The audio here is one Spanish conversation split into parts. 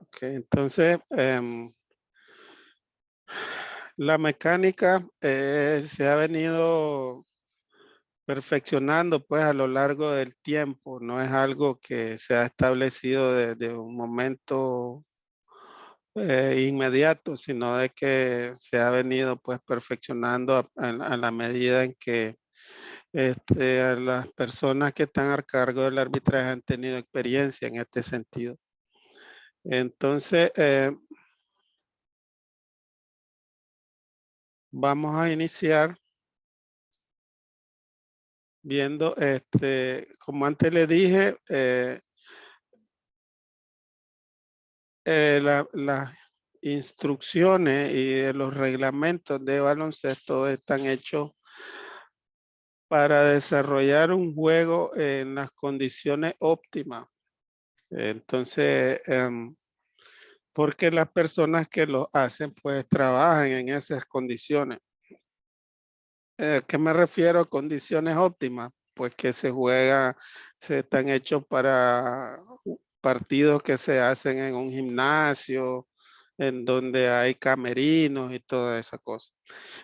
Ok, entonces, la mecánica se ha venido perfeccionando pues a lo largo del tiempo, no es algo que se ha establecido de un momento inmediato, sino de que se ha venido pues perfeccionando a la medida en que a las personas que están a cargo del arbitraje han tenido experiencia en este sentido. Entonces, vamos a iniciar viendo, como antes le dije, las instrucciones y los reglamentos de baloncesto están hechos para desarrollar un juego en las condiciones óptimas. Entonces, porque las personas que lo hacen, pues trabajan en esas condiciones. ¿Qué me refiero a condiciones óptimas? Pues que se están hechos para partidos que se hacen en un gimnasio, en donde hay camerinos y toda esa cosa.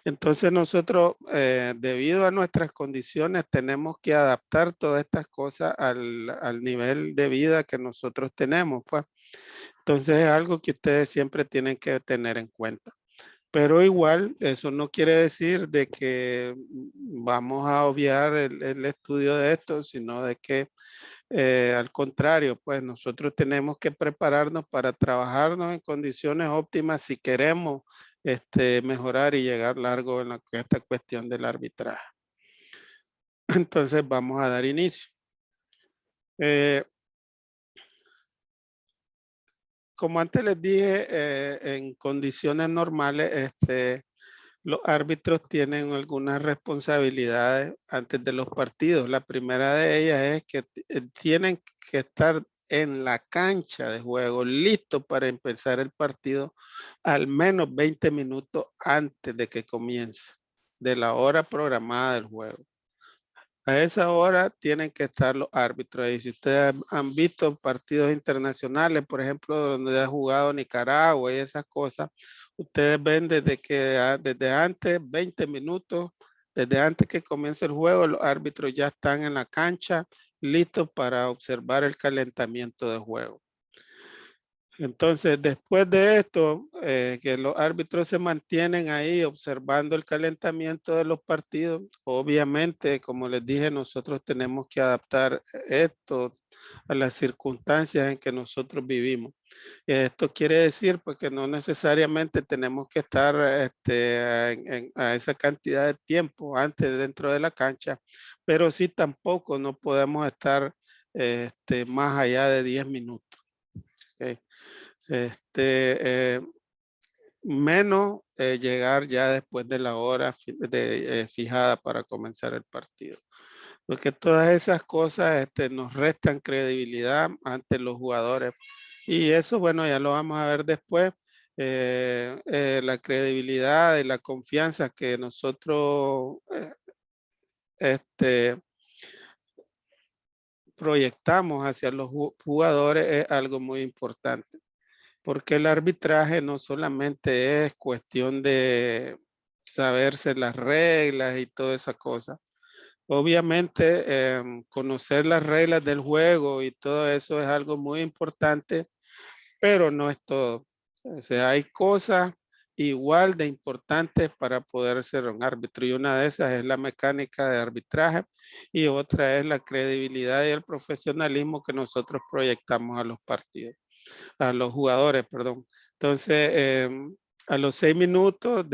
Entonces nosotros, debido a nuestras condiciones, tenemos que adaptar todas estas cosas al nivel de vida que nosotros tenemos, pues. Entonces es algo que ustedes siempre tienen que tener en cuenta. Pero igual, eso no quiere decir de que vamos a obviar el estudio de esto, sino de que al contrario, pues nosotros tenemos que prepararnos para trabajarnos en condiciones óptimas si queremos mejorar y llegar largo en esta cuestión del arbitraje. Entonces vamos a dar inicio. Como antes les dije, en condiciones normales, los árbitros tienen algunas responsabilidades antes de los partidos. La primera de ellas es que tienen que estar en la cancha de juego, listos para empezar el partido al menos 20 minutos antes de que comience, de la hora programada del juego. A esa hora tienen que estar los árbitros. Y si ustedes han visto partidos internacionales, por ejemplo, donde ha jugado Nicaragua y esas cosas, ustedes ven desde antes, 20 minutos, desde antes que comience el juego, los árbitros ya están en la cancha listos para observar el calentamiento de juego. Entonces, después de esto, que los árbitros se mantienen ahí observando el calentamiento de los partidos, obviamente, como les dije, nosotros tenemos que adaptar esto a las circunstancias en que nosotros vivimos. Esto quiere decir pues, que no necesariamente tenemos que estar a esa cantidad de tiempo antes dentro de la cancha, pero sí tampoco no podemos estar más allá de 10 minutos. ¿Okay? Menos llegar ya después de la hora fijada para comenzar el partido. Porque todas esas cosas nos restan credibilidad ante los jugadores. Y eso, bueno, ya lo vamos a ver después. La credibilidad y la confianza que nosotros proyectamos hacia los jugadores es algo muy importante. Porque el arbitraje no solamente es cuestión de saberse las reglas y toda esa cosa. Obviamente, conocer las reglas del juego y todo eso es algo muy importante, pero no es todo. O sea, hay cosas igual de importantes para poder ser un árbitro y una de esas es la mecánica de arbitraje y otra es la credibilidad y el profesionalismo que nosotros proyectamos a los partidos, a los jugadores, perdón. Entonces, a los 6 minutos,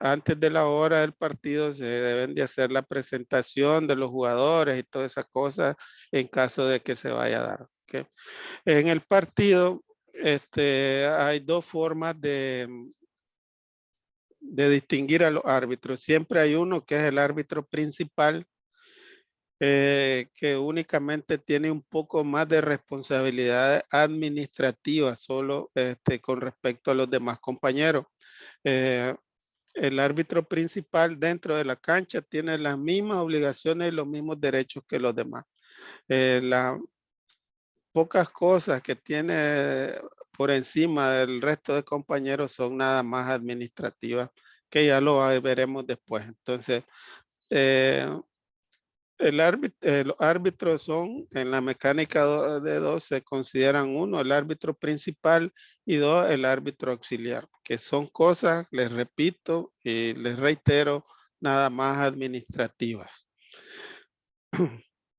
antes de la hora del partido, se deben de hacer la presentación de los jugadores y todas esas cosas en caso de que se vaya a dar. ¿Okay? En el partido, hay dos formas de distinguir a los árbitros. Siempre hay uno que es el árbitro principal, que únicamente tiene un poco más de responsabilidad administrativa solo con respecto a los demás compañeros. Eh, el árbitro principal dentro de la cancha tiene las mismas obligaciones y los mismos derechos que los demás. pocas cosas que tiene por encima del resto de compañeros son nada más administrativas, que ya lo veremos después. Entonces, los árbitros son, en la mecánica de dos, se consideran uno, el árbitro principal, y dos, el árbitro auxiliar, que son cosas, les repito y les reitero, nada más administrativas.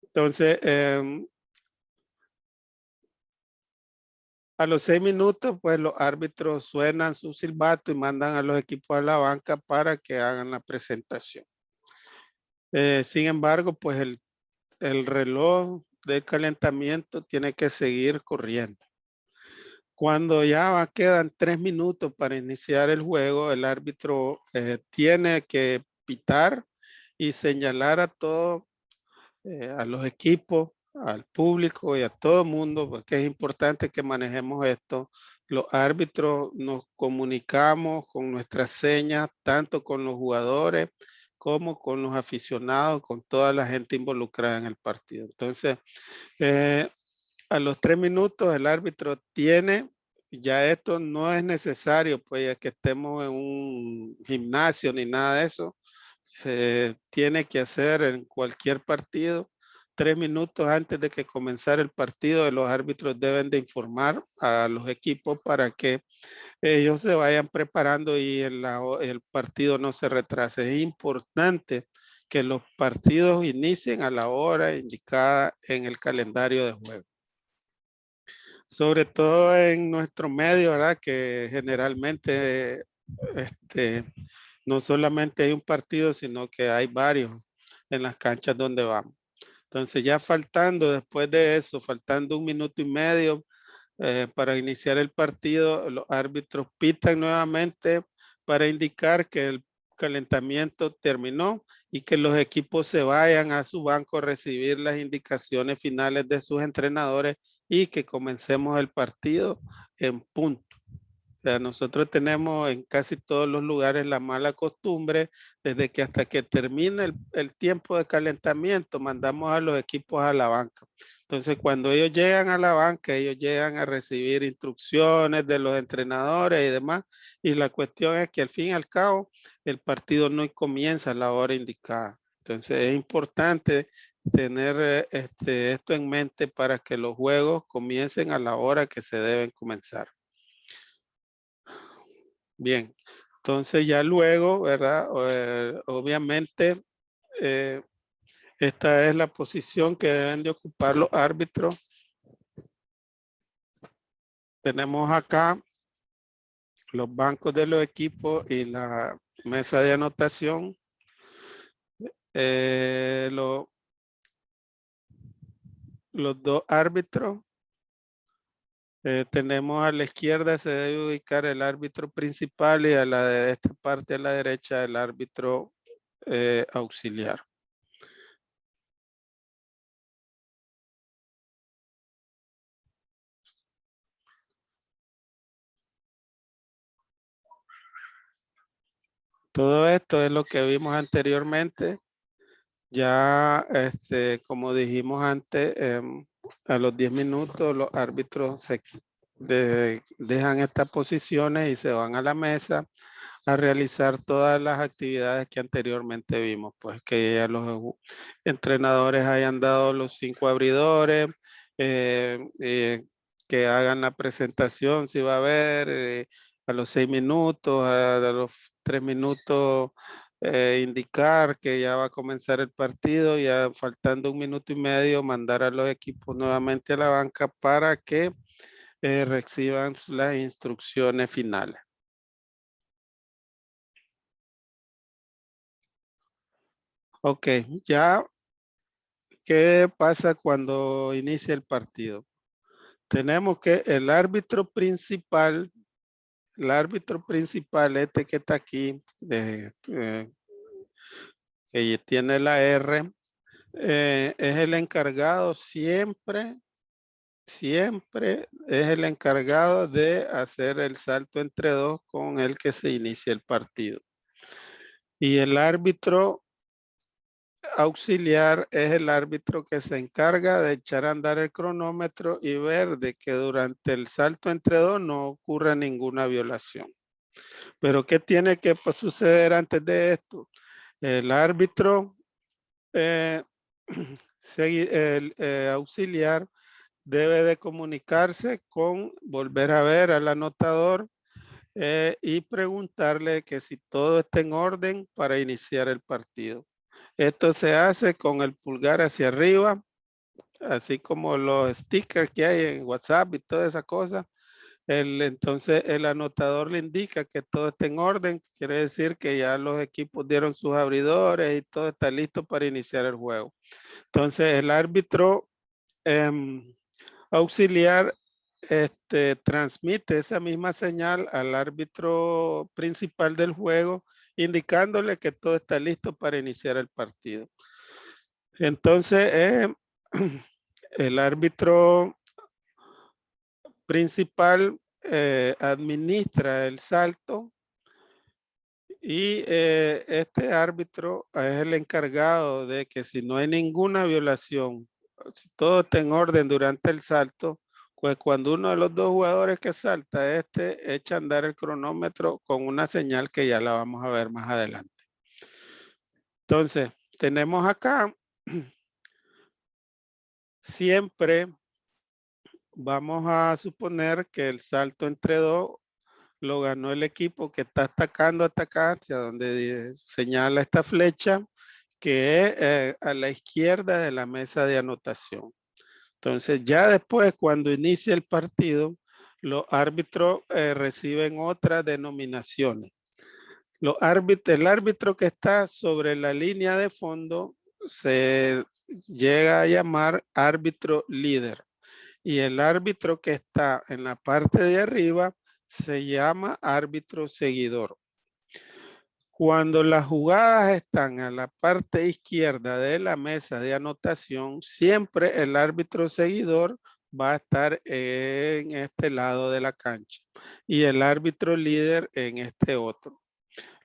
Entonces, a los 6 minutos, pues los árbitros suenan su silbato y mandan a los equipos a la banca para que hagan la presentación. Sin embargo, pues el reloj del calentamiento tiene que seguir corriendo. Cuando ya quedan 3 minutos para iniciar el juego, el árbitro tiene que pitar y señalar a todos, a los equipos, al público y a todo el mundo, porque es importante que manejemos esto. Los árbitros nos comunicamos con nuestras señas, tanto con los jugadores como con los aficionados, con toda la gente involucrada en el partido. Entonces, a los 3 minutos el árbitro tiene, ya esto no es necesario, pues ya que estemos en un gimnasio ni nada de eso, se tiene que hacer en cualquier partido. 3 minutos antes de que comenzara el partido, los árbitros deben de informar a los equipos para que ellos se vayan preparando y el partido no se retrase. Es importante que los partidos inicien a la hora indicada en el calendario de juego. Sobre todo en nuestro medio, ¿verdad? Que generalmente no solamente hay un partido, sino que hay varios en las canchas donde vamos. Entonces ya faltando, después de eso, faltando 1 minuto y medio para iniciar el partido, los árbitros pitan nuevamente para indicar que el calentamiento terminó y que los equipos se vayan a su banco a recibir las indicaciones finales de sus entrenadores y que comencemos el partido en punto. O sea, nosotros tenemos en casi todos los lugares la mala costumbre, desde que hasta que termine el tiempo de calentamiento, mandamos a los equipos a la banca. Entonces, cuando ellos llegan a la banca, ellos llegan a recibir instrucciones de los entrenadores y demás. Y la cuestión es que al fin y al cabo, el partido no comienza a la hora indicada. Entonces, es importante tener esto en mente para que los juegos comiencen a la hora que se deben comenzar. Bien, entonces ya luego, ¿verdad? Obviamente, esta es la posición que deben de ocupar los árbitros. Tenemos acá los bancos de los equipos y la mesa de anotación. Los dos árbitros. Tenemos a la izquierda se debe ubicar el árbitro principal y a esta parte a la derecha el árbitro auxiliar. Todo esto es lo que vimos anteriormente. Ya, como dijimos antes, a los 10 minutos los árbitros dejan estas posiciones y se van a la mesa a realizar todas las actividades que anteriormente vimos, pues que ya los entrenadores hayan dado los 5 abridores, que hagan la presentación si va a haber, a los 6 minutos, a los 3 minutos indicar que ya va a comenzar el partido, ya faltando 1 minuto y medio mandar a los equipos nuevamente a la banca para que reciban las instrucciones finales. Ok, ya, ¿qué pasa cuando inicia el partido? Tenemos que el árbitro principal, este que está aquí, que tiene la R, es el encargado siempre es el encargado de hacer el salto entre dos con el que se inicia el partido. Y el árbitro auxiliar es el árbitro que se encarga de echar a andar el cronómetro y ver de que durante el salto entre dos no ocurra ninguna violación. Pero ¿qué tiene que suceder antes de esto? El árbitro el auxiliar debe de comunicarse con, volver a ver al anotador y preguntarle que si todo está en orden para iniciar el partido. Esto se hace con el pulgar hacia arriba, así como los stickers que hay en WhatsApp y toda esa cosa. Entonces el anotador le indica que todo está en orden, quiere decir que ya los equipos dieron sus abridores y todo está listo para iniciar el juego. Entonces el árbitro auxiliar transmite esa misma señal al árbitro principal del juego, indicándole que todo está listo para iniciar el partido. Entonces, el árbitro principal administra el salto y este árbitro es el encargado de que si no hay ninguna violación, si todo está en orden durante el salto, pues cuando uno de los dos jugadores que salta, echa a andar el cronómetro con una señal que ya la vamos a ver más adelante. Entonces, tenemos acá, siempre vamos a suponer que el salto entre dos lo ganó el equipo que está atacando hasta acá, hacia donde señala esta flecha, que es a la izquierda de la mesa de anotación. Entonces, ya después, cuando inicia el partido, los árbitros reciben otras denominaciones. El árbitro que está sobre la línea de fondo se llega a llamar árbitro líder. Y el árbitro que está en la parte de arriba se llama árbitro seguidor. Cuando las jugadas están a la parte izquierda de la mesa de anotación, siempre el árbitro seguidor va a estar en este lado de la cancha y el árbitro líder en este otro.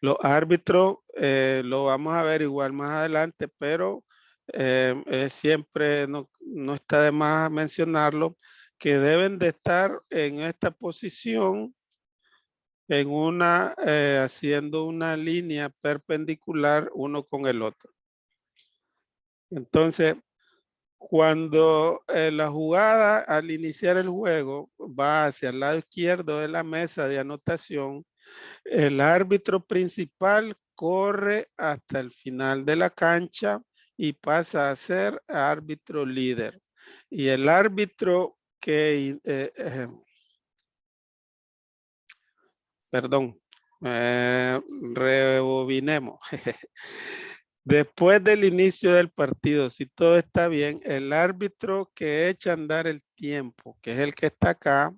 Los árbitros lo vamos a ver igual más adelante, pero siempre no está de más mencionarlo, que deben de estar en esta posición en haciendo una línea perpendicular uno con el otro. Entonces, cuando la jugada al iniciar el juego va hacia el lado izquierdo de la mesa de anotación, el árbitro principal corre hasta el final de la cancha y pasa a ser árbitro líder. Y el árbitro que, perdón, rebobinemos. Después del inicio del partido, si todo está bien, el árbitro que echa a andar el tiempo, que es el que está acá,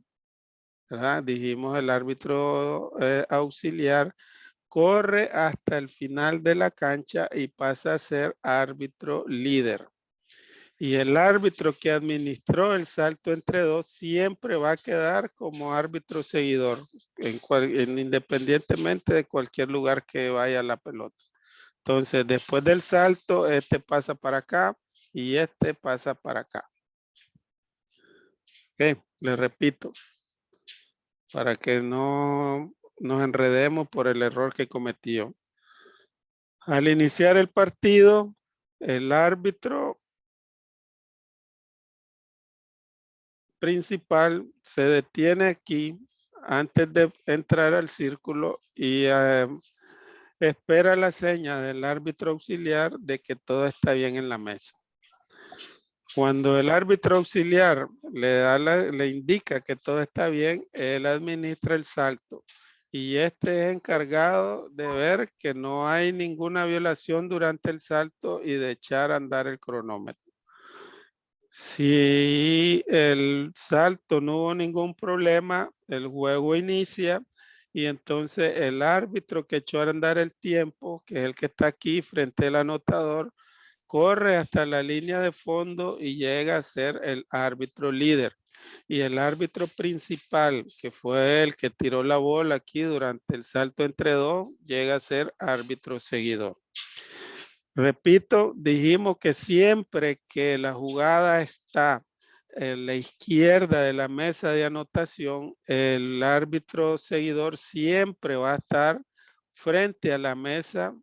¿verdad? Dijimos el árbitro auxiliar, corre hasta el final de la cancha y pasa a ser árbitro líder. Y el árbitro que administró el salto entre dos siempre va a quedar como árbitro seguidor, independientemente de cualquier lugar que vaya la pelota. Entonces, después del salto, este pasa para acá y este pasa para acá. Ok, le repito, para que no nos enredemos por el error que cometió. Al iniciar el partido, el árbitro principal se detiene aquí antes de entrar al círculo y espera la seña del árbitro auxiliar de que todo está bien en la mesa. Cuando el árbitro auxiliar le indica que todo está bien, él administra el salto y este es encargado de ver que no hay ninguna violación durante el salto y de echar a andar el cronómetro. Si el salto no hubo ningún problema, el juego inicia y entonces el árbitro que echó a andar el tiempo, que es el que está aquí frente al anotador, corre hasta la línea de fondo y llega a ser el árbitro líder. Y el árbitro principal, que fue el que tiró la bola aquí durante el salto entre dos, llega a ser árbitro seguidor. Repito, dijimos que siempre que la jugada está en la izquierda de la mesa de anotación, el árbitro seguidor siempre va a estar frente a la mesa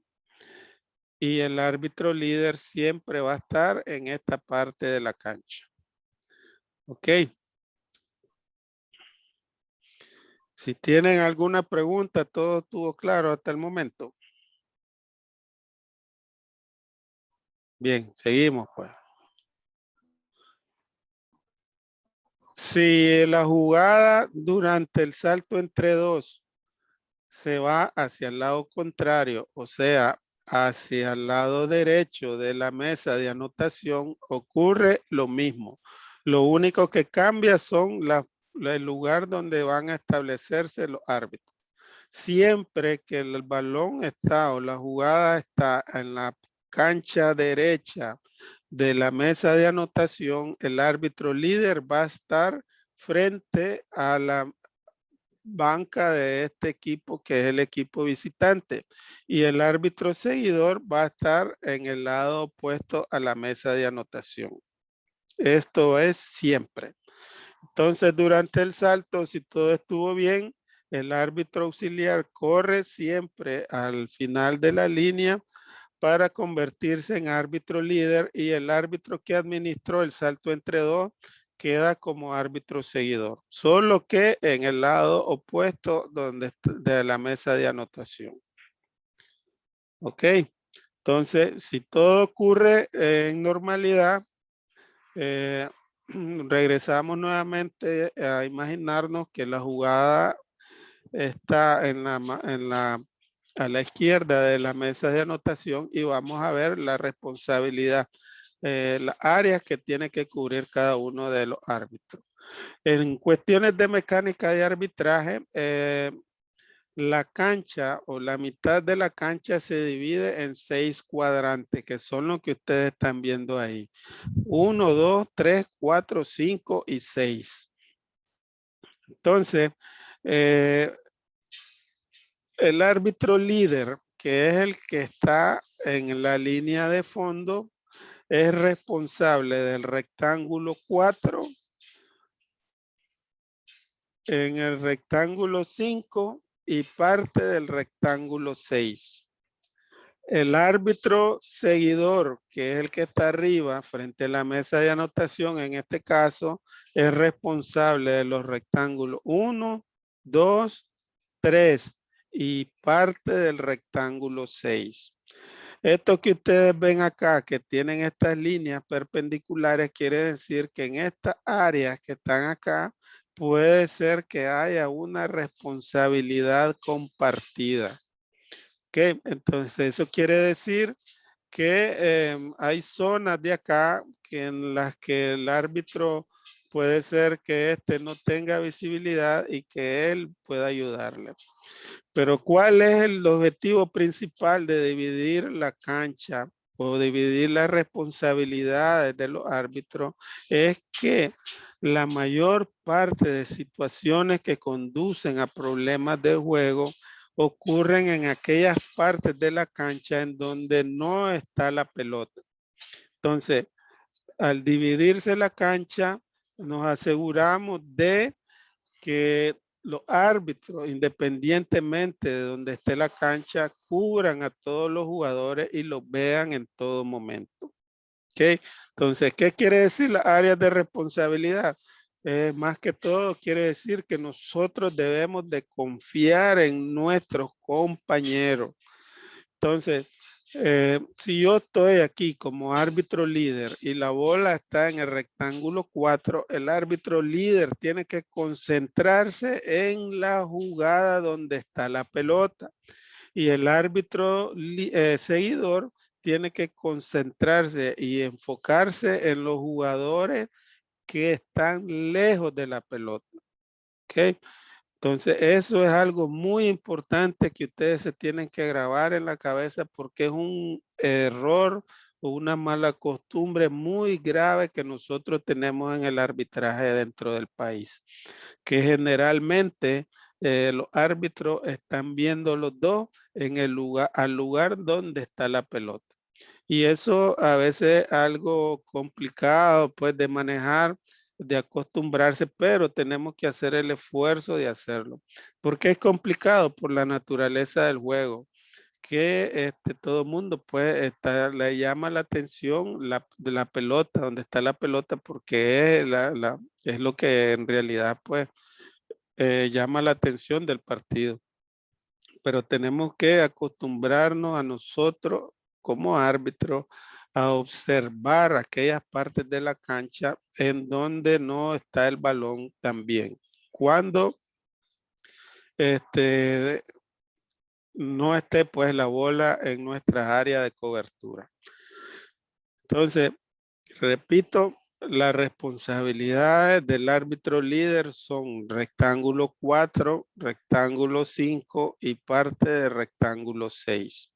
y el árbitro líder siempre va a estar en esta parte de la cancha. Ok. Si tienen alguna pregunta, todo estuvo claro hasta el momento. Bien, seguimos pues. Si la jugada durante el salto entre dos se va hacia el lado contrario, o sea, hacia el lado derecho de la mesa de anotación, ocurre lo mismo. Lo único que cambia son el lugar donde van a establecerse los árbitros. Siempre que el balón está o la jugada está en la cancha derecha de la mesa de anotación, el árbitro líder va a estar frente a la banca de este equipo que es el equipo visitante y el árbitro seguidor va a estar en el lado opuesto a la mesa de anotación. Esto es siempre. Entonces, durante el salto, si todo estuvo bien, el árbitro auxiliar corre siempre al final de la línea para convertirse en árbitro líder y el árbitro que administró el salto entre dos queda como árbitro seguidor, solo que en el lado opuesto de la mesa de anotación. Ok, entonces si todo ocurre en normalidad, regresamos nuevamente a imaginarnos que la jugada está a la izquierda de la mesa de anotación y vamos a ver la responsabilidad, las áreas que tiene que cubrir cada uno de los árbitros. En cuestiones de mecánica de arbitraje, la cancha o la mitad de la cancha se divide en 6 cuadrantes, que son los que ustedes están viendo ahí. 1, 2, 3, 4, 5 y 6. Entonces, el árbitro líder, que es el que está en la línea de fondo, es responsable del rectángulo 4, en el rectángulo 5 y parte del rectángulo 6. El árbitro seguidor, que es el que está arriba frente a la mesa de anotación, en este caso, es responsable de los rectángulos 1, 2, 3 y parte del rectángulo 6. Esto que ustedes ven acá, que tienen estas líneas perpendiculares, quiere decir que en estas áreas que están acá, puede ser que haya una responsabilidad compartida. ¿Ok? Entonces, eso quiere decir que hay zonas de acá en las que el árbitro puede ser que este no tenga visibilidad y que él pueda ayudarle. Pero ¿cuál es el objetivo principal de dividir la cancha o dividir las responsabilidades de los árbitros? Es que la mayor parte de situaciones que conducen a problemas de juego ocurren en aquellas partes de la cancha en donde no está la pelota. Entonces, al dividirse la cancha, nos aseguramos de que los árbitros, independientemente de donde esté la cancha, cubran a todos los jugadores y los vean en todo momento. ¿Ok? Entonces, ¿qué quiere decir las áreas de responsabilidad? Más que todo quiere decir que nosotros debemos de confiar en nuestros compañeros. Entonces, si yo estoy aquí como árbitro líder y la bola está en el rectángulo 4, el árbitro líder tiene que concentrarse en la jugada donde está la pelota y el árbitro seguidor tiene que concentrarse y enfocarse en los jugadores que están lejos de la pelota. ¿Ok? Entonces, eso es algo muy importante que ustedes se tienen que grabar en la cabeza porque es un error o una mala costumbre muy grave que nosotros tenemos en el arbitraje dentro del país, que generalmente los árbitros están viendo los dos en el lugar, al lugar donde está la pelota. Y eso a veces es algo complicado pues de manejar, de acostumbrarse, pero tenemos que hacer el esfuerzo de hacerlo. ¿Por qué es complicado? Por la naturaleza del juego, que todo el mundo pues le llama la atención de la pelota, donde está la pelota, porque es lo que en realidad pues llama la atención del partido. Pero tenemos que acostumbrarnos a nosotros como árbitros a observar aquellas partes de la cancha en donde no está el balón también. Cuando este, no esté pues la bola en nuestra área de cobertura. Entonces, repito, las responsabilidades del árbitro líder son rectángulo 4, rectángulo 5 y parte de rectángulo 6.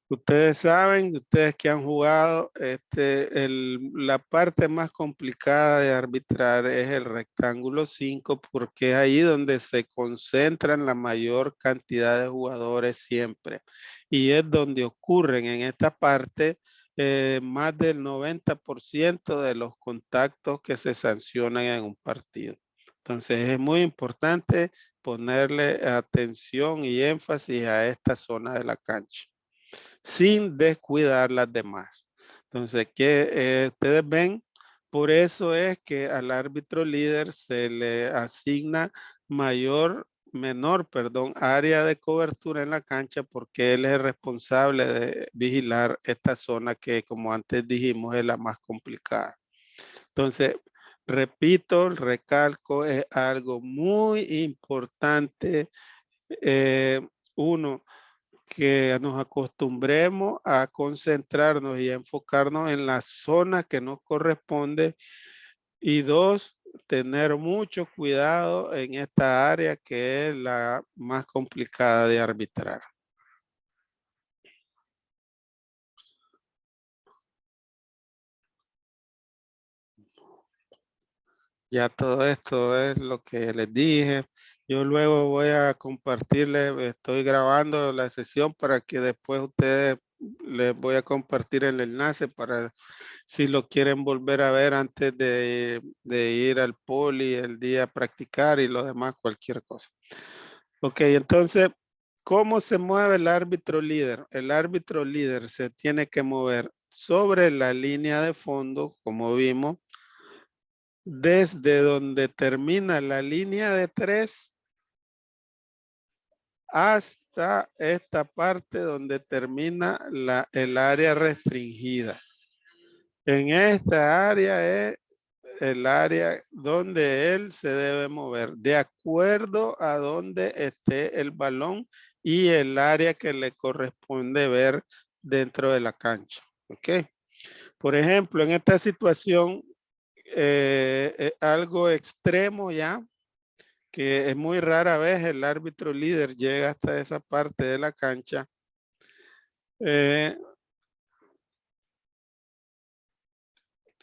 Ustedes saben, ustedes que han jugado, la parte más complicada de arbitrar es el rectángulo 5 porque es ahí donde se concentran la mayor cantidad de jugadores siempre. Y es donde ocurren en esta parte más del 90% de los contactos que se sancionan en un partido. Entonces es muy importante ponerle atención y énfasis a esta zona de la cancha sin descuidar las demás. Entonces, que ustedes ven, por eso es que al árbitro líder se le asigna menor, área de cobertura en la cancha porque él es el responsable de vigilar esta zona que, como antes dijimos, es la más complicada. Entonces, repito, recalco, es algo muy importante. Uno, que nos acostumbremos a concentrarnos y a enfocarnos en la zona que nos corresponde. Y dos, tener mucho cuidado en esta área que es la más complicada de arbitrar. Ya todo esto es lo que les dije. Yo luego voy a compartirles, estoy grabando la sesión para que después ustedes les voy a compartir el enlace para si lo quieren volver a ver antes de ir al poli el día a practicar y lo demás, cualquier cosa. Ok, entonces, ¿cómo se mueve el árbitro líder? El árbitro líder se tiene que mover sobre la línea de fondo, como vimos, desde donde termina la línea de 3 hasta esta parte donde termina el área restringida. En esta área es el área donde él se debe mover, de acuerdo a donde esté el balón y el área que le corresponde ver dentro de la cancha. ¿Ok? Por ejemplo, en esta situación, algo extremo ya, que es muy rara vez el árbitro líder llega hasta esa parte de la cancha. Se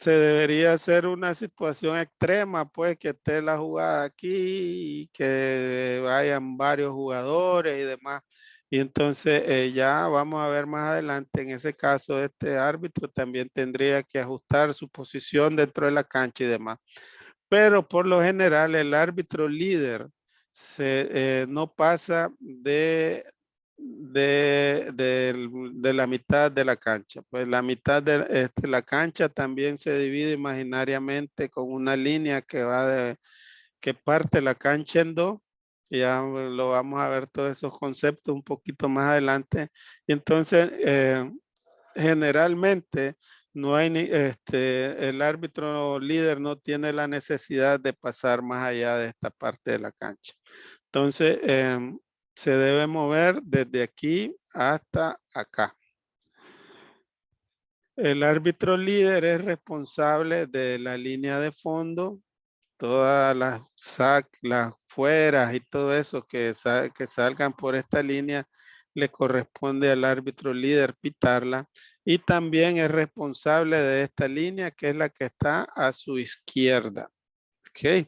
debería hacer una situación extrema, pues que esté la jugada aquí y que vayan varios jugadores y demás. Y entonces ya vamos a ver más adelante, en ese caso, este árbitro también tendría que ajustar su posición dentro de la cancha y demás. Pero por lo general el árbitro líder no pasa de la mitad de la cancha. Pues la mitad de la cancha también se divide imaginariamente con una línea que parte la cancha en dos. Ya lo vamos a ver todos esos conceptos un poquito más adelante. Y entonces, generalmente no hay el árbitro líder no tiene la necesidad de pasar más allá de esta parte de la cancha. Entonces, se debe mover desde aquí hasta acá. El árbitro líder es responsable de la línea de fondo, todas las fueras y todo eso que salgan por esta línea le corresponde al árbitro líder pitarla y también es responsable de esta línea que es la que está a su izquierda. Ok.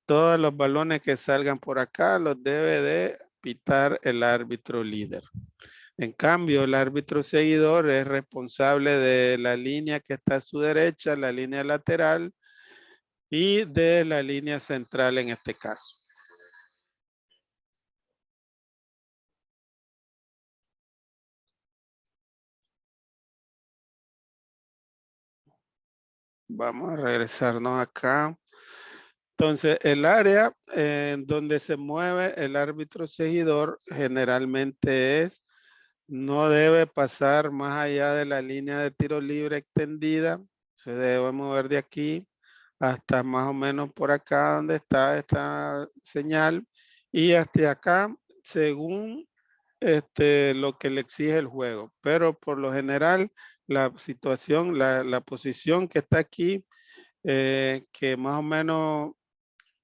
Todos los balones que salgan por acá los debe de pitar el árbitro líder. En cambio, el árbitro seguidor es responsable de la línea que está a su derecha, la línea lateral y de la línea central en este caso. Vamos a regresarnos acá. Entonces, el área en donde se mueve el árbitro seguidor generalmente no debe pasar más allá de la línea de tiro libre extendida. Se debe mover de aquí hasta más o menos por acá donde está esta señal y hasta acá según lo que le exige el juego. Pero por lo general, la situación, la posición que está aquí, que más o menos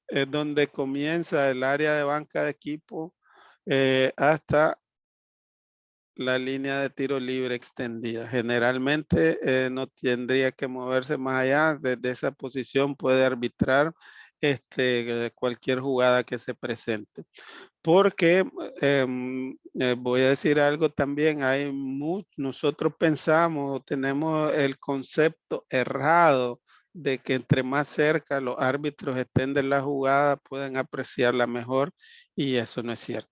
es donde comienza el área de banca de equipo hasta la línea de tiro libre extendida. Generalmente no tendría que moverse más allá. Desde esa posición puede arbitrar cualquier jugada que se presente. Porque voy a decir algo también, nosotros pensamos, tenemos el concepto errado de que entre más cerca los árbitros estén de la jugada pueden apreciarla mejor y eso no es cierto.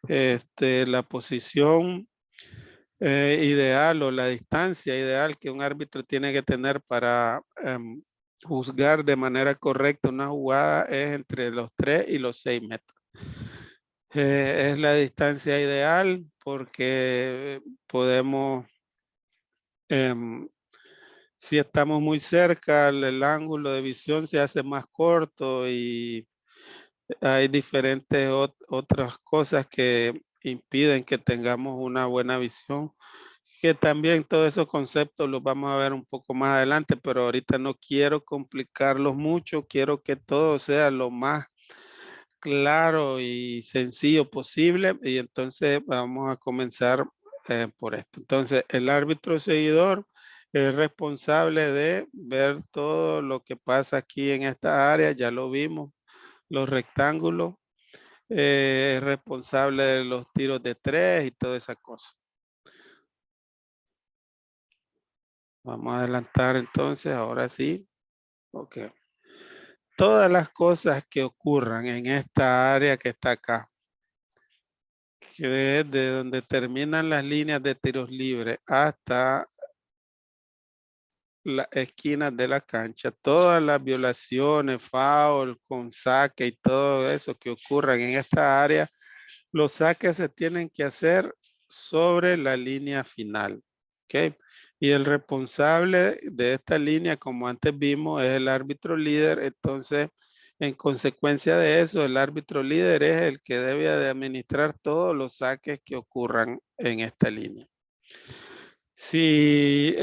La posición ideal o la distancia ideal que un árbitro tiene que tener para juzgar de manera correcta una jugada es entre los 3 y los 6 metros. Es la distancia ideal porque podemos, si estamos muy cerca, el ángulo de visión se hace más corto y hay diferentes otras cosas que impiden que tengamos una buena visión, que también todos esos conceptos los vamos a ver un poco más adelante, pero ahorita no quiero complicarlos mucho, quiero que todo sea lo más claro y sencillo posible y entonces vamos a comenzar por esto. Entonces el árbitro seguidor es responsable de ver todo lo que pasa aquí en esta área, ya lo vimos, los rectángulos, es responsable de los tiros de 3 y toda esa cosa. Vamos a adelantar entonces, ahora sí. Ok. Todas las cosas que ocurran en esta área que está acá, que es de donde terminan las líneas de tiros libres hasta las esquinas de la cancha, todas las violaciones, foul, con saque y todo eso que ocurran en esta área, los saques se tienen que hacer sobre la línea final. ¿Ok? Y el responsable de esta línea, como antes vimos, es el árbitro líder. Entonces, en consecuencia de eso, el árbitro líder es el que debe de administrar todos los saques que ocurran en esta línea. Si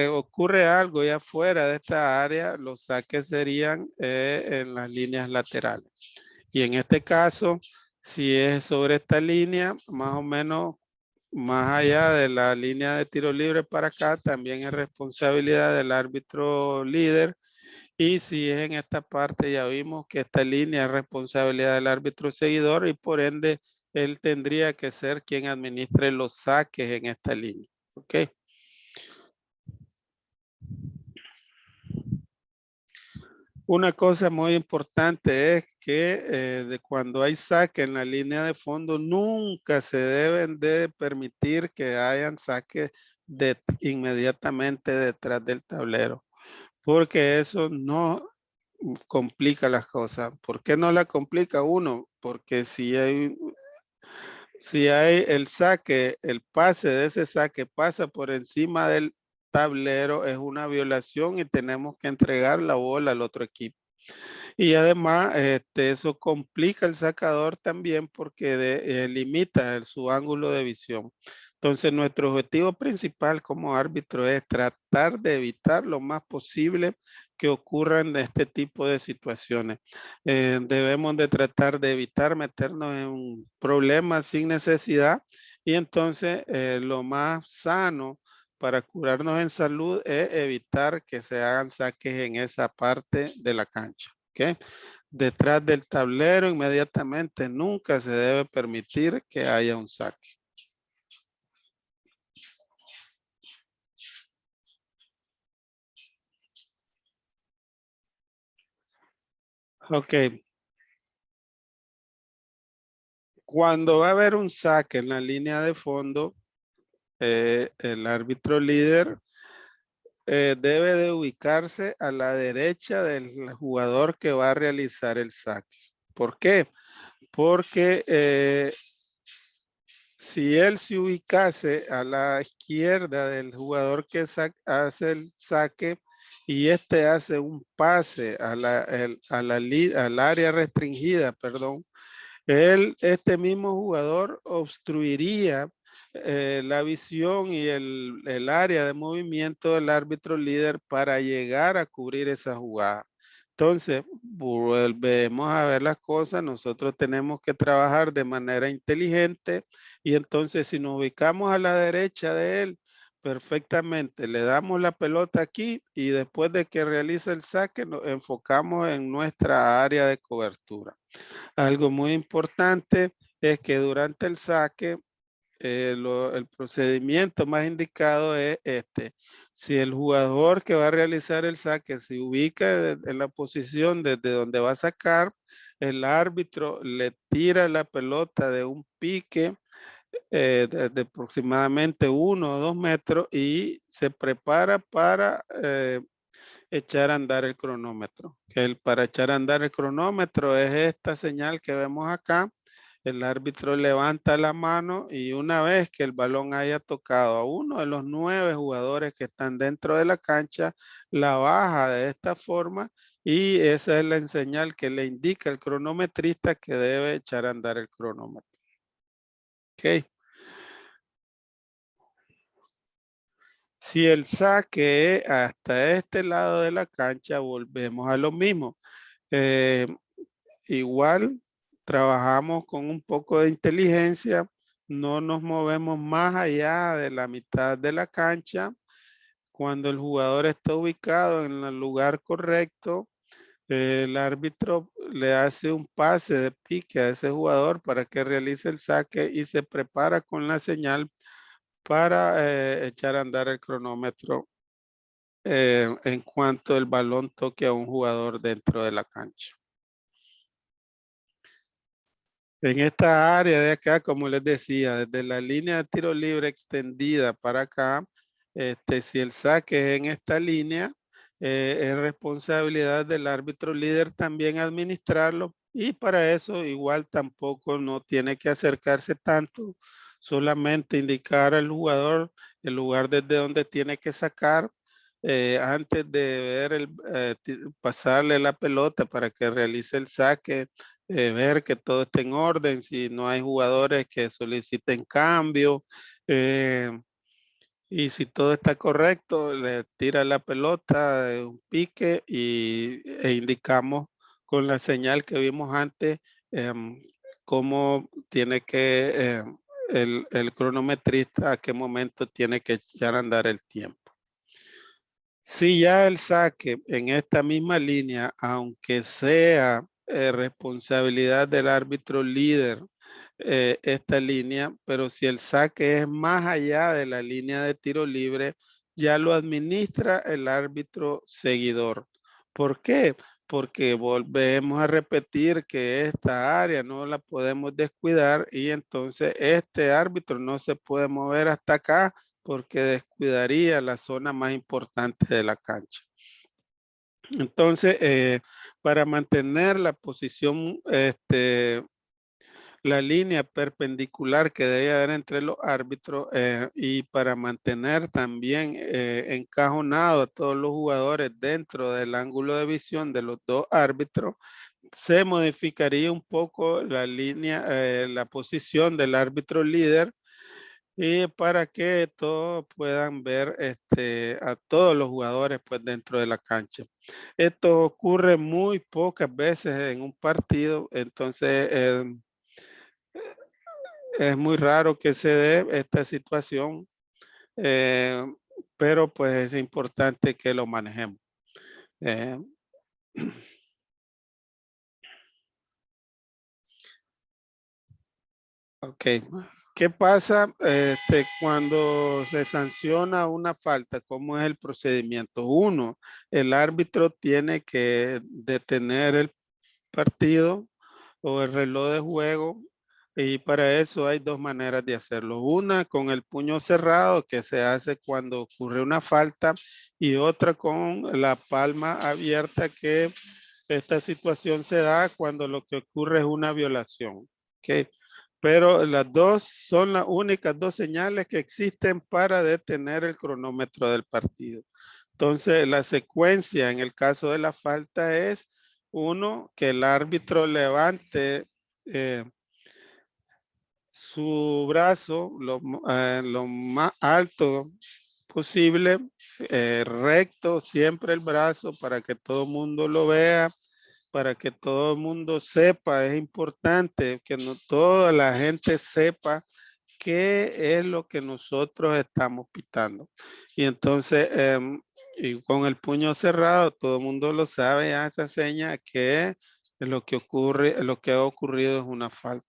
ocurre algo ya fuera de esta área, los saques serían en las líneas laterales. Y en este caso, si es sobre esta línea, más o menos más allá de la línea de tiro libre para acá, también es responsabilidad del árbitro líder. Y si es en esta parte, ya vimos que esta línea es responsabilidad del árbitro seguidor y por ende, él tendría que ser quien administre los saques en esta línea. ¿Ok? Una cosa muy importante es que de cuando hay saque en la línea de fondo, nunca se deben de permitir que hayan saques inmediatamente detrás del tablero, porque eso no complica las cosas. ¿Por qué no la complica uno? Porque si hay el saque, el pase de ese saque pasa por encima del tablero, es una violación y tenemos que entregar la bola al otro equipo. Y además, eso complica el sacador también porque limita su ángulo de visión. Entonces, nuestro objetivo principal como árbitro es tratar de evitar lo más posible que ocurran de este tipo de situaciones. Debemos de tratar de evitar meternos en un problema sin necesidad y entonces lo más sano para curarnos en salud es evitar que se hagan saques en esa parte de la cancha. ¿Ok? Detrás del tablero inmediatamente nunca se debe permitir que haya un saque. Ok. Cuando va a haber un saque en la línea de fondo, el árbitro líder debe de ubicarse a la derecha del jugador que va a realizar el saque. ¿Por qué? Porque si él se ubicase a la izquierda del jugador que hace el saque y este hace un pase al área restringida, perdón, este mismo jugador obstruiría la visión y el área de movimiento del árbitro líder para llegar a cubrir esa jugada. Entonces, volvemos a ver las cosas, nosotros tenemos que trabajar de manera inteligente y entonces si nos ubicamos a la derecha de él, perfectamente, le damos la pelota aquí y después de que realice el saque nos enfocamos en nuestra área de cobertura. Algo muy importante es que durante el saque, el procedimiento más indicado es este. Si el jugador que va a realizar el saque se ubica en la posición desde donde va a sacar, el árbitro le tira la pelota de un pique de aproximadamente 1 o 2 metros y se prepara para echar a andar el cronómetro. Para echar a andar el cronómetro es esta señal que vemos acá. El árbitro levanta la mano y una vez que el balón haya tocado a uno de los 9 jugadores que están dentro de la cancha, la baja de esta forma y esa es la señal que le indica al cronometrista que debe echar a andar el cronómetro. Ok. Si el saque es hasta este lado de la cancha, volvemos a lo mismo. Eh, Igual trabajamos con un poco de inteligencia, no nos movemos más allá de la mitad de la cancha. Cuando el jugador está ubicado en el lugar correcto, el árbitro le hace un pase de pique a ese jugador para que realice el saque y se prepara con la señal para echar a andar el cronómetro en cuanto el balón toque a un jugador dentro de la cancha. En esta área de acá, como les decía, desde la línea de tiro libre extendida para acá, si el saque es en esta línea, es responsabilidad del árbitro líder también administrarlo y para eso igual tampoco no tiene que acercarse tanto, solamente indicar al jugador el lugar desde donde tiene que sacar antes de ver pasarle la pelota para que realice el saque, ver que todo esté en orden, si no hay jugadores que soliciten cambio, y si todo está correcto, le tira la pelota de un pique e indicamos con la señal que vimos antes cómo tiene que el cronometrista a qué momento tiene que echar a andar el tiempo. Si ya el saque en esta misma línea, aunque sea responsabilidad del árbitro líder, esta línea, pero si el saque es más allá de la línea de tiro libre, ya lo administra el árbitro seguidor. ¿Por qué? Porque volvemos a repetir que esta área no la podemos descuidar y entonces este árbitro no se puede mover hasta acá porque descuidaría la zona más importante de la cancha. Entonces, para mantener la posición, la línea perpendicular que debe haber entre los árbitros y para mantener también encajonado a todos los jugadores dentro del ángulo de visión de los dos árbitros, se modificaría un poco la línea, la posición del árbitro líder y para que todos puedan ver a todos los jugadores pues dentro de la cancha. Esto ocurre muy pocas veces en un partido, entonces es muy raro que se dé esta situación, eh, pero pues es importante que lo manejemos. Eh, ok, ¿qué pasa cuando se sanciona una falta? ¿Cómo es el procedimiento? Uno, el árbitro tiene que detener partido o el reloj de juego. Y para eso hay dos maneras de hacerlo. Una con el puño cerrado, que se hace cuando ocurre una falta, y otra con la palma abierta, que esta situación se da cuando lo que ocurre es una violación. ¿Ok? Pero las dos son las únicas dos señales que existen para detener el cronómetro del partido. Entonces, la secuencia en el caso de la falta es, uno, que el árbitro levante su brazo lo más alto posible, recto siempre el brazo para que todo el mundo lo vea, para que todo el mundo sepa. Es importante que no toda la gente sepa qué es lo que nosotros estamos pitando. Y entonces, y con el puño cerrado, todo el mundo lo sabe ya esa seña, que lo que ocurre, lo que ha ocurrido es una falta.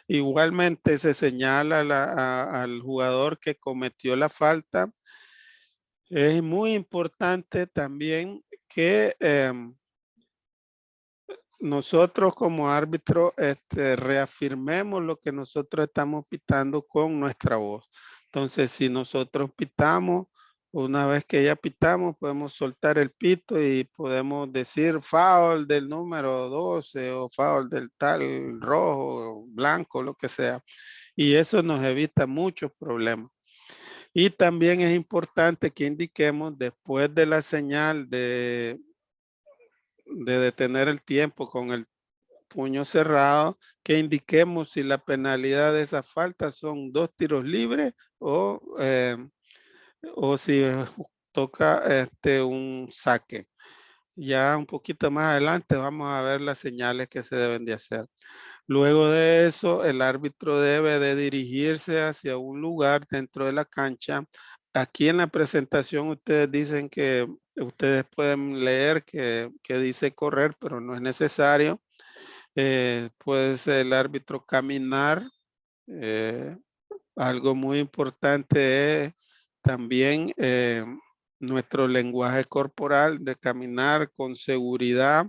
Igualmente se señala al jugador que cometió la falta. Es muy importante también que nosotros como árbitro reafirmemos lo que nosotros estamos pitando con nuestra voz. Entonces, si nosotros pitamos, una vez que ya pitamos, podemos soltar el pito y podemos decir foul del número 12 o foul del tal rojo, blanco, lo que sea. Y eso nos evita muchos problemas. Y también es importante que indiquemos después de la señal de detener el tiempo con el puño cerrado, que indiquemos si la penalidad de esa falta son 2 tiros libres o si toca un saque. Ya un poquito más adelante vamos a ver las señales que se deben de hacer. Luego de eso, el árbitro debe de dirigirse hacia un lugar dentro de la cancha. Aquí en la presentación ustedes dicen que ustedes pueden leer que dice correr, pero no es necesario. Puede ser el árbitro caminar. eh, Algo muy importante es también nuestro lenguaje corporal, de caminar con seguridad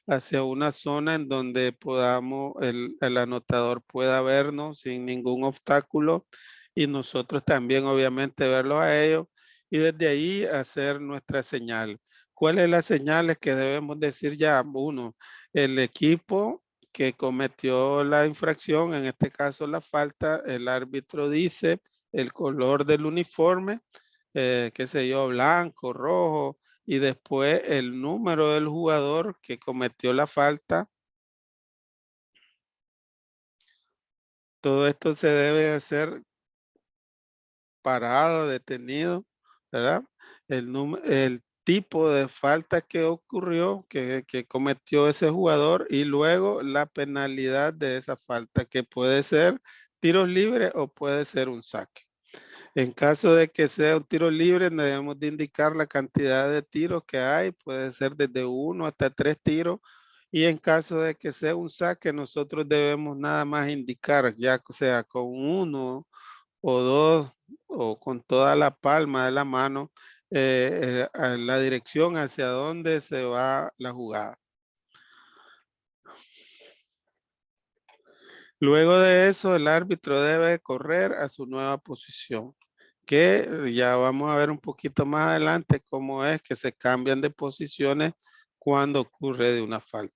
hacia una zona en donde podamos, el anotador pueda vernos sin ningún obstáculo, y nosotros también obviamente verlos a ellos, y desde ahí hacer nuestra señal. ¿Cuáles las señales que debemos decir ya? Uno, el equipo que cometió la infracción, en este caso la falta, el árbitro dice el color del uniforme, qué sé yo, blanco, rojo, y después el número del jugador que cometió la falta. Todo esto se debe hacer parado, detenido, ¿verdad? El tipo de falta que ocurrió, que cometió ese jugador, y luego la penalidad de esa falta, que puede ser tiros libres o puede ser un saque. En caso de que sea un tiro libre, debemos de indicar la cantidad de tiros que hay, puede ser desde 1 hasta 3 tiros. Y en caso de que sea un saque, nosotros debemos nada más indicar, ya sea con 1 o 2 o con toda la palma de la mano, a la dirección hacia donde se va la jugada. Luego de eso, el árbitro debe correr a su nueva posición, que ya vamos a ver un poquito más adelante cómo es que se cambian de posiciones cuando ocurre de una falta.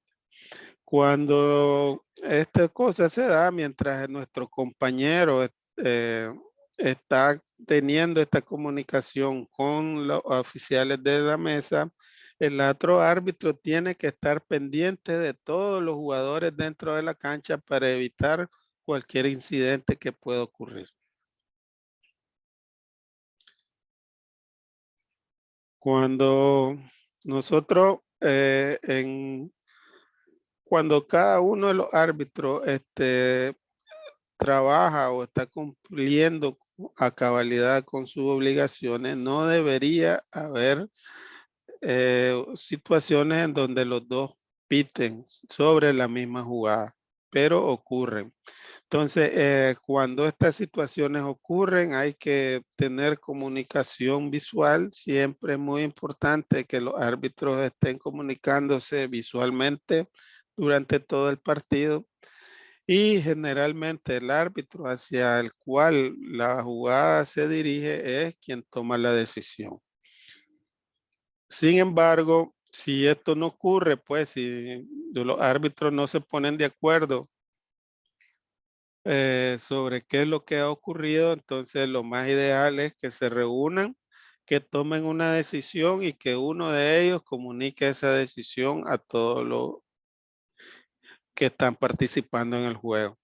Cuando esta cosa se da mientras nuestro compañero eh, está teniendo esta comunicación con los oficiales de la mesa, el otro árbitro tiene que estar pendiente de todos los jugadores dentro de la cancha para evitar cualquier incidente que pueda ocurrir. Cuando nosotros, cuando cada uno de los árbitros trabaja o está cumpliendo a cabalidad con sus obligaciones, no debería haber situaciones en donde los dos piten sobre la misma jugada, pero ocurren. Entonces, cuando estas situaciones ocurren, hay que tener comunicación visual. Siempre es muy importante que los árbitros estén comunicándose visualmente durante todo el partido y generalmente el árbitro hacia el cual la jugada se dirige es quien toma la decisión. Sin embargo, si esto no ocurre, pues si los árbitros no se ponen de acuerdo sobre qué es lo que ha ocurrido, entonces lo más ideal es que se reúnan, que tomen una decisión y que uno de ellos comunique esa decisión a todos los que están participando en el juego,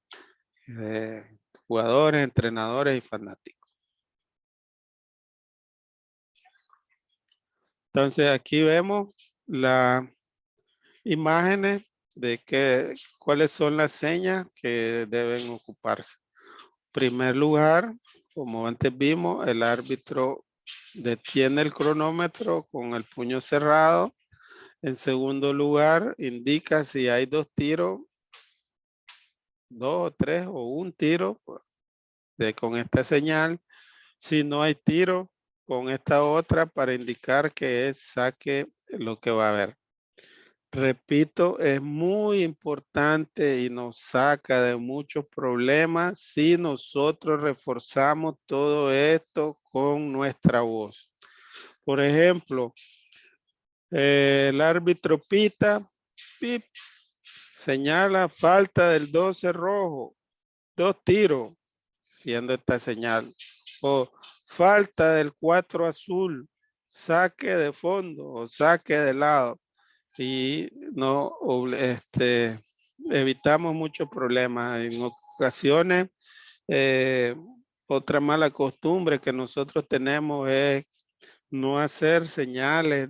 eh, jugadores, entrenadores y fanáticos. Entonces aquí vemos las imágenes de cuáles son las señas que deben ocuparse. En primer lugar, como antes vimos, el árbitro detiene el cronómetro con el puño cerrado. En segundo lugar, indica si hay dos tiros, dos o tres o un tiro con esta señal. Si no hay tiro, con esta otra para indicar que es saque lo que va a haber. Repito, es muy importante y nos saca de muchos problemas si nosotros reforzamos todo esto con nuestra voz. Por ejemplo, el árbitro pita, pip, señala falta del 12 rojo, 2 tiros, siendo esta señal. O falta del 4 azul, saque de fondo o saque de lado. Y no evitamos muchos problemas. En ocasiones, otra mala costumbre que nosotros tenemos es no hacer señales,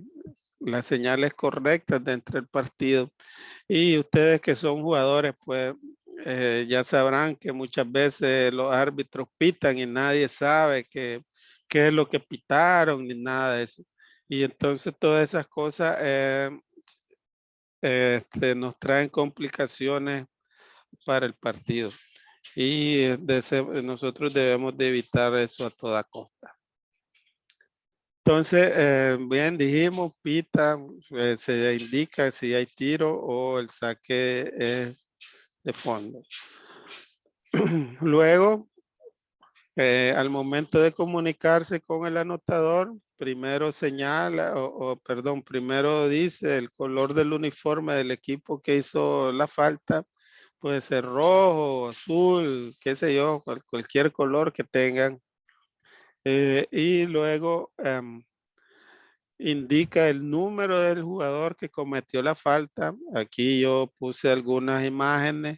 las señales correctas dentro del partido. Y ustedes que son jugadores, pues ya sabrán que muchas veces los árbitros pitan y nadie sabe qué es lo que pitaron ni nada de eso. Y entonces todas esas cosas nos traen complicaciones para el partido. Y nosotros debemos de evitar eso a toda costa. Entonces, bien dijimos, pita, se indica si hay tiro o el saque de fondo. Luego, al momento de comunicarse con el anotador, primero señala, perdón, primero dice el color del uniforme del equipo que hizo la falta, puede ser rojo, azul, qué sé yo, cualquier color que tengan. Y luego indica el número del jugador que cometió la falta. Aquí yo puse algunas imágenes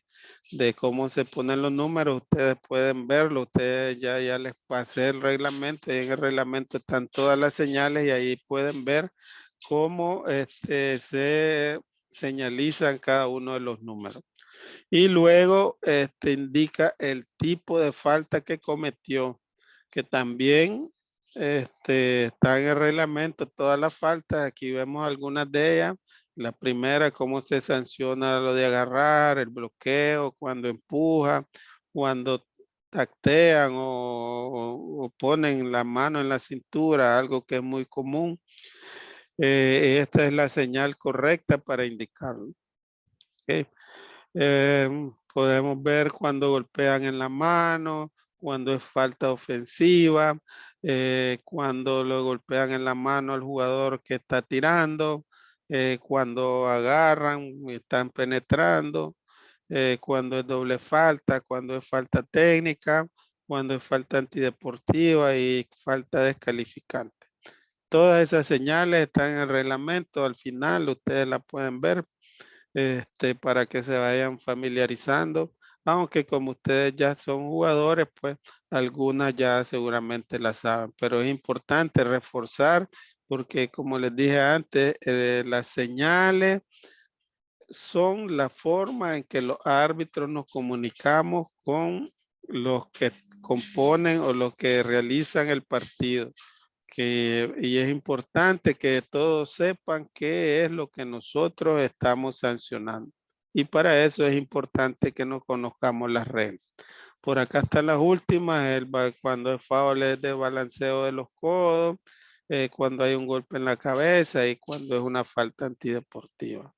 de cómo se ponen los números. Ustedes pueden verlo. Ustedes ya les pasé el reglamento y en el reglamento están todas las señales y ahí pueden ver cómo se señalizan cada uno de los números. Y luego indica el tipo de falta que cometió, que también está en el reglamento todas las faltas. Aquí vemos algunas de ellas. La primera, cómo se sanciona lo de agarrar, el bloqueo, cuando empuja, cuando tactean o ponen la mano en la cintura, algo que es muy común. Esta es la señal correcta para indicarlo. Okay. Podemos ver cuando golpean en la mano, cuando es falta ofensiva, cuando lo golpean en la mano al jugador que está tirando, cuando agarran y están penetrando, cuando es doble falta, cuando es falta técnica, cuando es falta antideportiva y falta descalificante. Todas esas señales están en el reglamento, al final ustedes la pueden ver para que se vayan familiarizando, aunque como ustedes ya son jugadores, pues algunas ya seguramente las saben, pero es importante reforzar porque como les dije antes, las señales son la forma en que los árbitros nos comunicamos con los que componen o los que realizan el partido. Y es importante que todos sepan qué es lo que nosotros estamos sancionando. Y para eso es importante que nos conozcamos las reglas. Por acá están las últimas, cuando el foul es de balanceo de los codos, cuando hay un golpe en la cabeza y cuando es una falta antideportiva.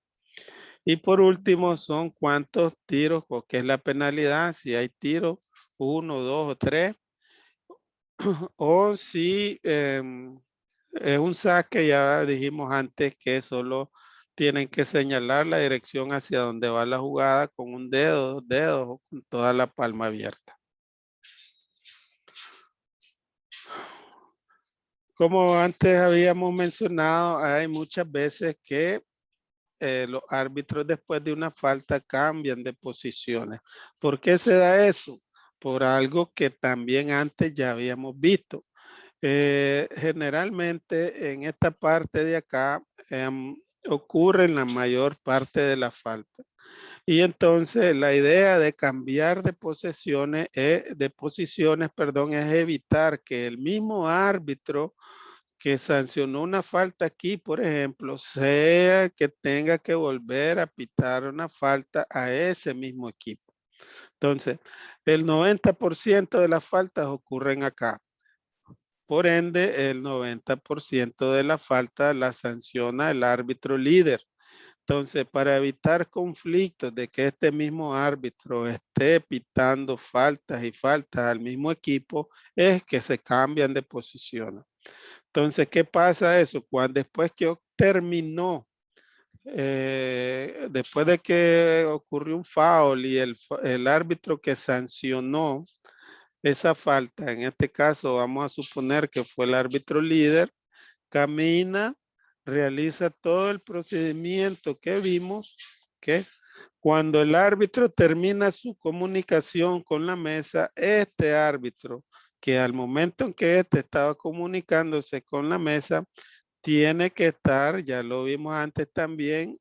Y por último son cuántos tiros o qué es la penalidad, si hay tiros, 1, 2 o 3, o si es un saque, ya dijimos antes que solo tienen que señalar la dirección hacia donde va la jugada con un dedo, 2 dedos o con toda la palma abierta. Como antes habíamos mencionado, hay muchas veces que los árbitros después de una falta cambian de posiciones. ¿Por qué se da eso? Por algo que también antes ya habíamos visto. Generalmente en esta parte de acá ocurre en la mayor parte de la falta. Y entonces la idea de cambiar de posiciones, perdón, es evitar que el mismo árbitro que sancionó una falta aquí, por ejemplo, sea que tenga que volver a pitar una falta a ese mismo equipo. Entonces, el 90% de las faltas ocurren acá. Por ende, el 90% de la falta la sanciona el árbitro líder. Entonces, para evitar conflictos de que este mismo árbitro esté pitando faltas y faltas al mismo equipo, es que se cambian de posición. Entonces, ¿qué pasa eso? Cuando después que terminó, después de que ocurrió un foul y el árbitro que sancionó esa falta, en este caso vamos a suponer que fue el árbitro líder, camina, realiza todo el procedimiento que vimos, que cuando el árbitro termina su comunicación con la mesa, este árbitro, que al momento en que este estaba comunicándose con la mesa, tiene que estar, ya lo vimos antes también,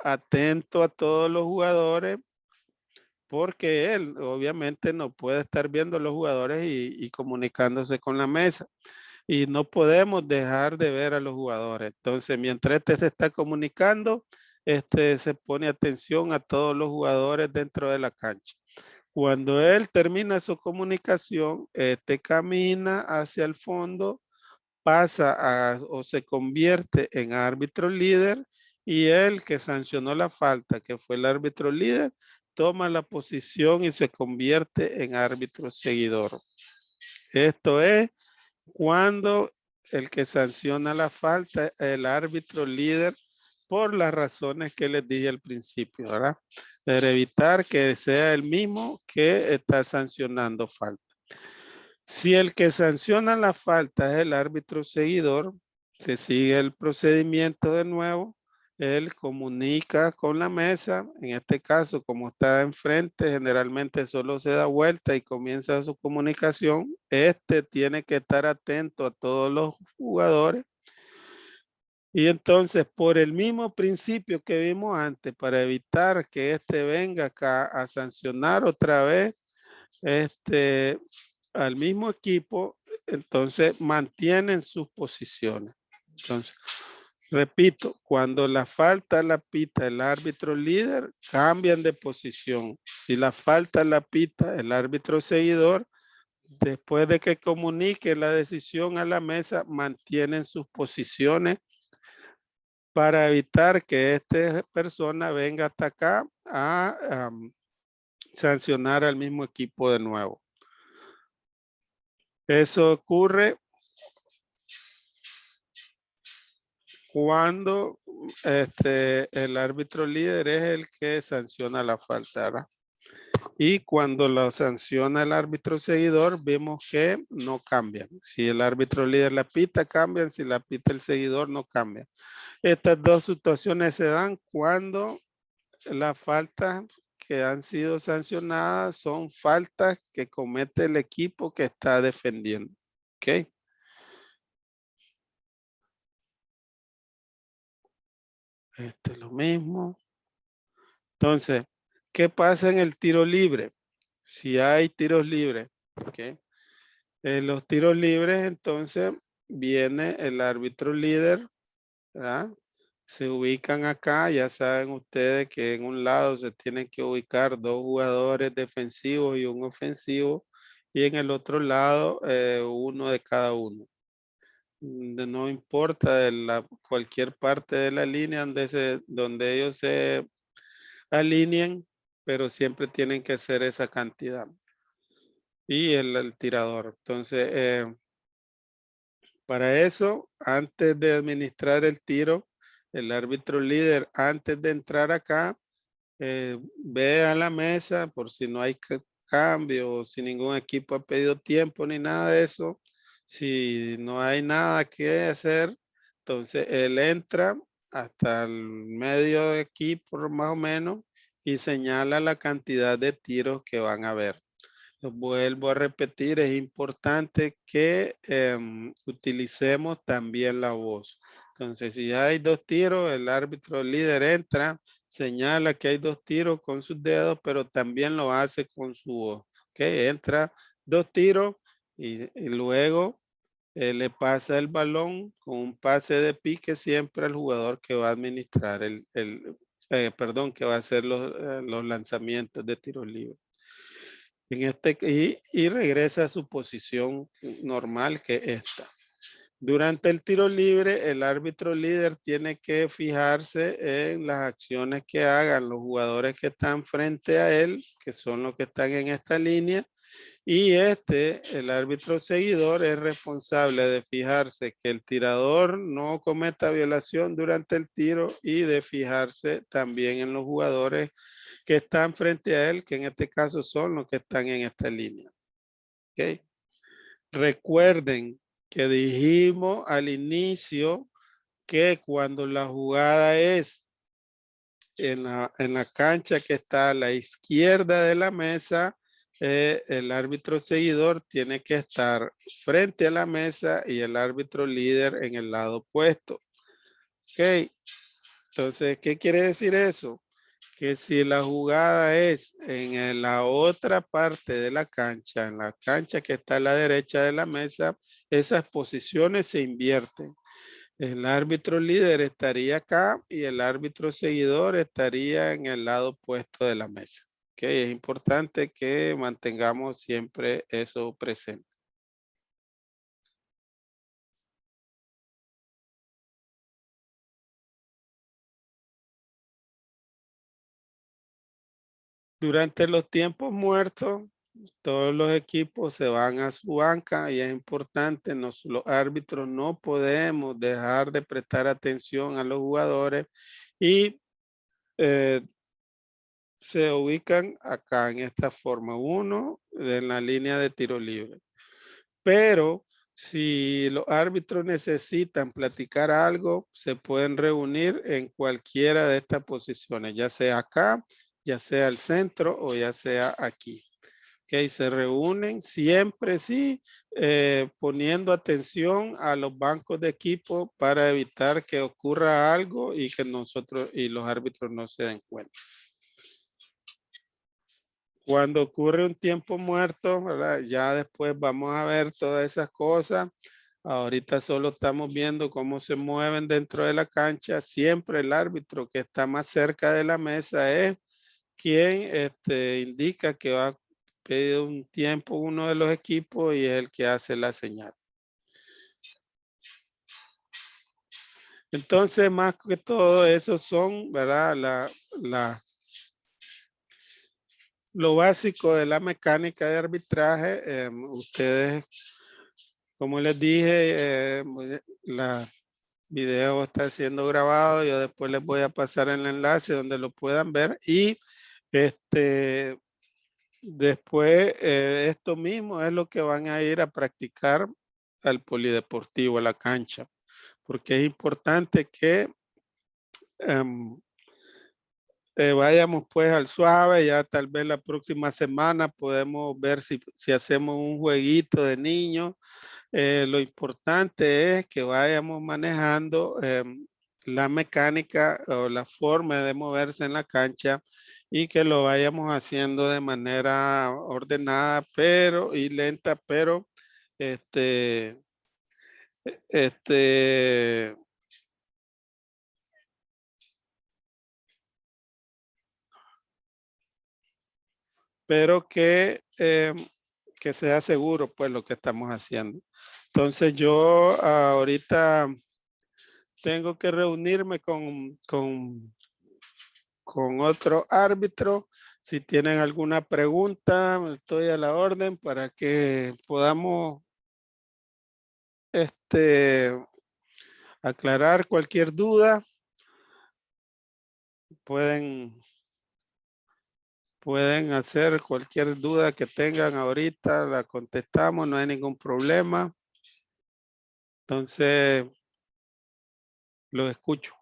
atento a todos los jugadores, porque él obviamente no puede estar viendo a los jugadores y comunicándose con la mesa. Y no podemos dejar de ver a los jugadores. Entonces, mientras este se está comunicando, este se pone atención a todos los jugadores dentro de la cancha. Cuando él termina su comunicación, este camina hacia el fondo, pasa o se convierte en árbitro líder y el que sancionó la falta, que fue el árbitro líder, toma la posición y se convierte en árbitro seguidor. Esto es cuando el que sanciona la falta es el árbitro líder por las razones que les dije al principio, ¿verdad? Para evitar que sea el mismo que está sancionando falta. Si el que sanciona la falta es el árbitro seguidor, se sigue el procedimiento de nuevo, él comunica con la mesa, en este caso como está enfrente, generalmente solo se da vuelta y comienza su comunicación, este tiene que estar atento a todos los jugadores y entonces por el mismo principio que vimos antes, para evitar que este venga acá a sancionar otra vez, al mismo equipo, entonces mantienen sus posiciones. Entonces, repito, cuando la falta la pita el árbitro líder, cambian de posición. Si la falta la pita el árbitro seguidor, después de que comunique la decisión a la mesa, mantienen sus posiciones para evitar que esta persona venga hasta acá a sancionar al mismo equipo de nuevo. Eso ocurre cuando el árbitro líder es el que sanciona la falta, ¿verdad? Y cuando lo sanciona el árbitro seguidor, vemos que no cambian. Si el árbitro líder la pita, cambian. Si la pita el seguidor, no cambian. Estas dos situaciones se dan cuando las faltas que han sido sancionadas son faltas que comete el equipo que está defendiendo. ¿Ok? Esto es lo mismo. Entonces, ¿qué pasa en el tiro libre? Si hay tiros libres, ¿ok? En los tiros libres, entonces, viene el árbitro líder, ¿verdad? Se ubican acá, ya saben ustedes que en un lado se tienen que ubicar dos jugadores defensivos y un ofensivo, y en el otro lado uno de cada uno. No importa de cualquier parte de la línea donde ellos se alineen, pero siempre tienen que ser esa cantidad. Y el tirador. Entonces, para eso, antes de administrar el tiro, el árbitro líder, antes de entrar acá, ve a la mesa por si no hay cambio, si ningún equipo ha pedido tiempo ni nada de eso, si no hay nada que hacer, entonces él entra hasta el medio de equipo más o menos y señala la cantidad de tiros que van a haber. Vuelvo a repetir, es importante que utilicemos también la voz. Entonces, si hay 2 tiros, el árbitro líder entra, señala que hay 2 tiros con sus dedos, pero también lo hace con su voz. ¿Ok? Entra 2 tiros y luego le pasa el balón con un pase de pique siempre al jugador que va a administrar perdón, que va a hacer los lanzamientos de tiro libre. Y regresa a su posición normal, que es esta. Durante el tiro libre, el árbitro líder tiene que fijarse en las acciones que hagan los jugadores que están frente a él, que son los que están en esta línea, y el árbitro seguidor, es responsable de fijarse que el tirador no cometa violación durante el tiro y de fijarse también en los jugadores que están frente a él, que en este caso son los que están en esta línea. ¿Okay? Recuerden que dijimos al inicio que cuando la jugada es en la cancha que está a la izquierda de la mesa, el árbitro seguidor tiene que estar frente a la mesa y el árbitro líder en el lado opuesto. Ok, entonces, ¿qué quiere decir eso? Que si la jugada es en la otra parte de la cancha, en la cancha que está a la derecha de la mesa, esas posiciones se invierten. El árbitro líder estaría acá y el árbitro seguidor estaría en el lado opuesto de la mesa. Okay, es importante que mantengamos siempre eso presente. Durante los tiempos muertos, todos los equipos se van a su banca y es importante, los árbitros no podemos dejar de prestar atención a los jugadores y se ubican acá en esta forma, uno en la línea de tiro libre. Pero si los árbitros necesitan platicar algo, se pueden reunir en cualquiera de estas posiciones, ya sea acá, ya sea al centro o ya sea aquí. Okay, se reúnen siempre sí, poniendo atención a los bancos de equipo para evitar que ocurra algo y que nosotros y los árbitros no se den cuenta. Cuando ocurre un tiempo muerto, ¿verdad? Ya después vamos a ver todas esas cosas. Ahorita solo estamos viendo cómo se mueven dentro de la cancha. Siempre el árbitro que está más cerca de la mesa es quien indica que va a pedir un tiempo uno de los equipos y es el que hace la señal. Entonces, más que todo eso son, ¿verdad? Lo básico de la mecánica de arbitraje. Ustedes, como les dije, la video está siendo grabado. Yo después les voy a pasar el enlace donde lo puedan ver y después esto mismo es lo que van a ir a practicar al polideportivo, a la cancha, porque es importante que vayamos pues al suave. Ya tal vez la próxima semana podemos ver si hacemos un jueguito de niños. Lo importante es que vayamos manejando la mecánica o la forma de moverse en la cancha y que lo vayamos haciendo de manera ordenada y lenta, pero este, este, pero que sea seguro pues lo que estamos haciendo. Entonces yo ahorita tengo que reunirme con con otro árbitro. Si tienen alguna pregunta, estoy a la orden para que podamos aclarar cualquier duda. Pueden hacer cualquier duda que tengan ahorita, la contestamos, no hay ningún problema. Entonces, lo escucho.